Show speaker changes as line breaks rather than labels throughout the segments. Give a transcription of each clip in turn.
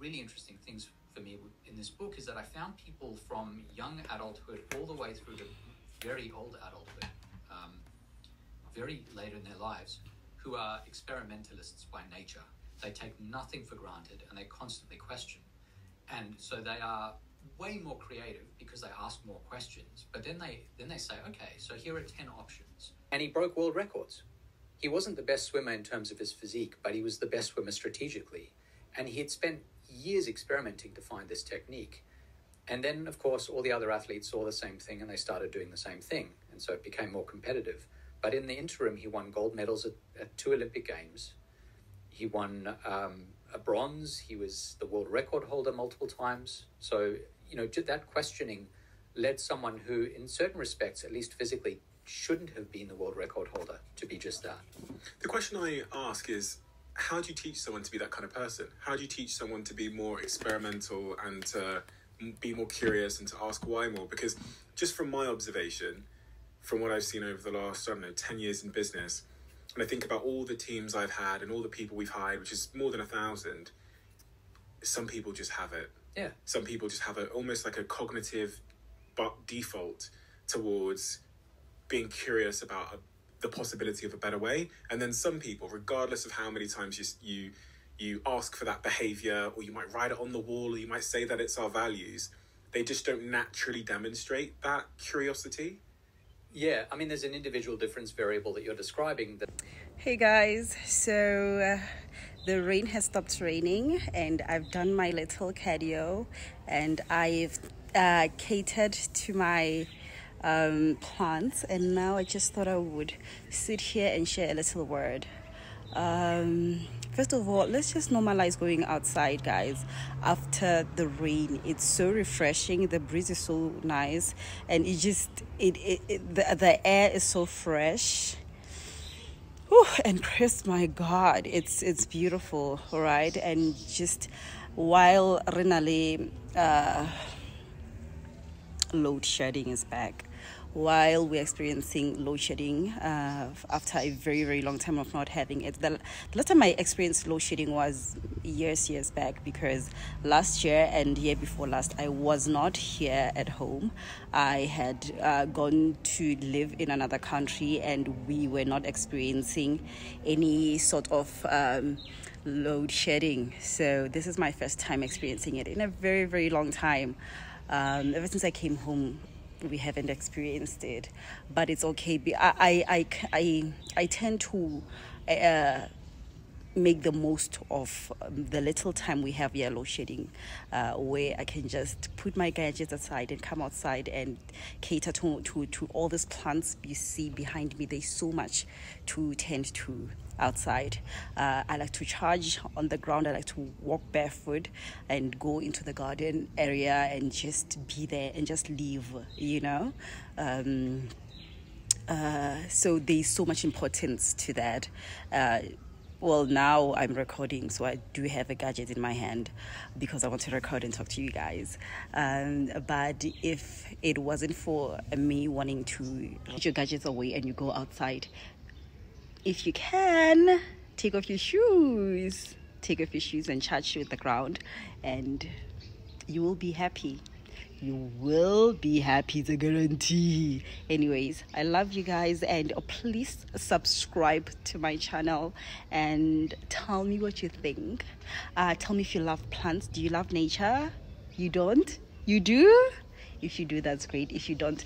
really interesting things for me in this book is that I found people from young adulthood all the way through to very old adulthood, very late in their lives, who are experimentalists by nature. They take nothing for granted and they constantly question. And so they are way more creative because they ask more questions. But then they say, okay, so here are 10 options. And he broke world records. He wasn't the best swimmer in terms of his physique, but he was the best swimmer strategically. And he had spent years experimenting to find this technique. And then, of course, all the other athletes saw the same thing and they started doing the same thing. And so it became more competitive. But in the interim, he won gold medals at 2 Olympic Games. He won a bronze. He was the world record holder multiple times. So, that questioning led someone who, in certain respects, at least physically, shouldn't have been the world record holder to be just that.
The question I ask is, how do you teach someone to be that kind of person? How do you teach someone to be more experimental and to be more curious and to ask why more? Because just from my observation, from what I've seen over the last, 10 years in business, and I think about all the teams I've had and all the people we've hired, which is more than 1,000, some people just have it.
Yeah.
Some people just have almost like a cognitive default towards being curious about the possibility of a better way. And then some people, regardless of how many times you ask for that behavior, or you might write it on the wall, or you might say that it's our values, they just don't naturally demonstrate that curiosity.
Yeah, I mean, there's an individual difference variable that you're describing.
Hey guys, so the rain has stopped raining and I've done my little cardio and I've catered to my plants, and now I just thought I would sit here and share a little word. First of all, let's just normalize going outside, guys. After the rain, it's so refreshing. The breeze is so nice, and the air is so fresh. Whew, and crisp. My God, it's beautiful, all right. And just while Renale load shedding is back. While we're experiencing load shedding after a very, very long time of not having it. The last time I experienced load shedding was years back, because last year and year before last, I was not here at home. I had gone to live in another country and we were not experiencing any sort of load shedding. So this is my first time experiencing it in a very, very long time. Ever since I came home, we haven't experienced it, but it's okay. I tend to make the most of the little time we have here load shedding, where I can just put my gadgets aside and come outside and cater to all these plants you see behind me. There's so much to tend to outside. I like to charge on the ground. I like to walk barefoot and go into the garden area and just be there and just live, so there's so much importance to that. Well, now I'm recording, so I do have a gadget in my hand because I want to record and talk to you guys. But if it wasn't for me wanting to put your gadgets away and you go outside, if you can, take off your shoes and charge to the ground, and you will be happy. You will be happy, it's a guarantee. Anyways, I love you guys, and please subscribe to my channel and tell me what you think. Tell me if you love plants. Do you love nature? You don't? You do? If you do, that's great. If you don't,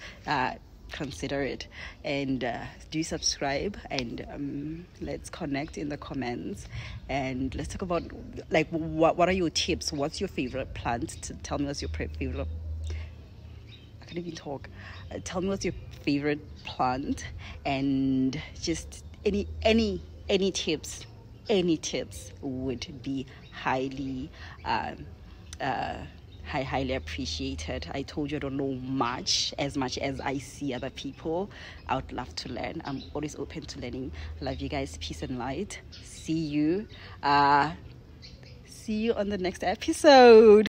consider it, and do subscribe, and let's connect in the comments, and let's talk about what are your tips. What's your favorite plant? Tell me what's your favorite. I can't even talk. Tell me what's your favorite plant, and just any tips. Any tips would be highly highly appreciated. I told you I don't know as much as I see other people. I would love to learn. I'm always open to learning. I love you guys. Peace and light. See you on the next episode.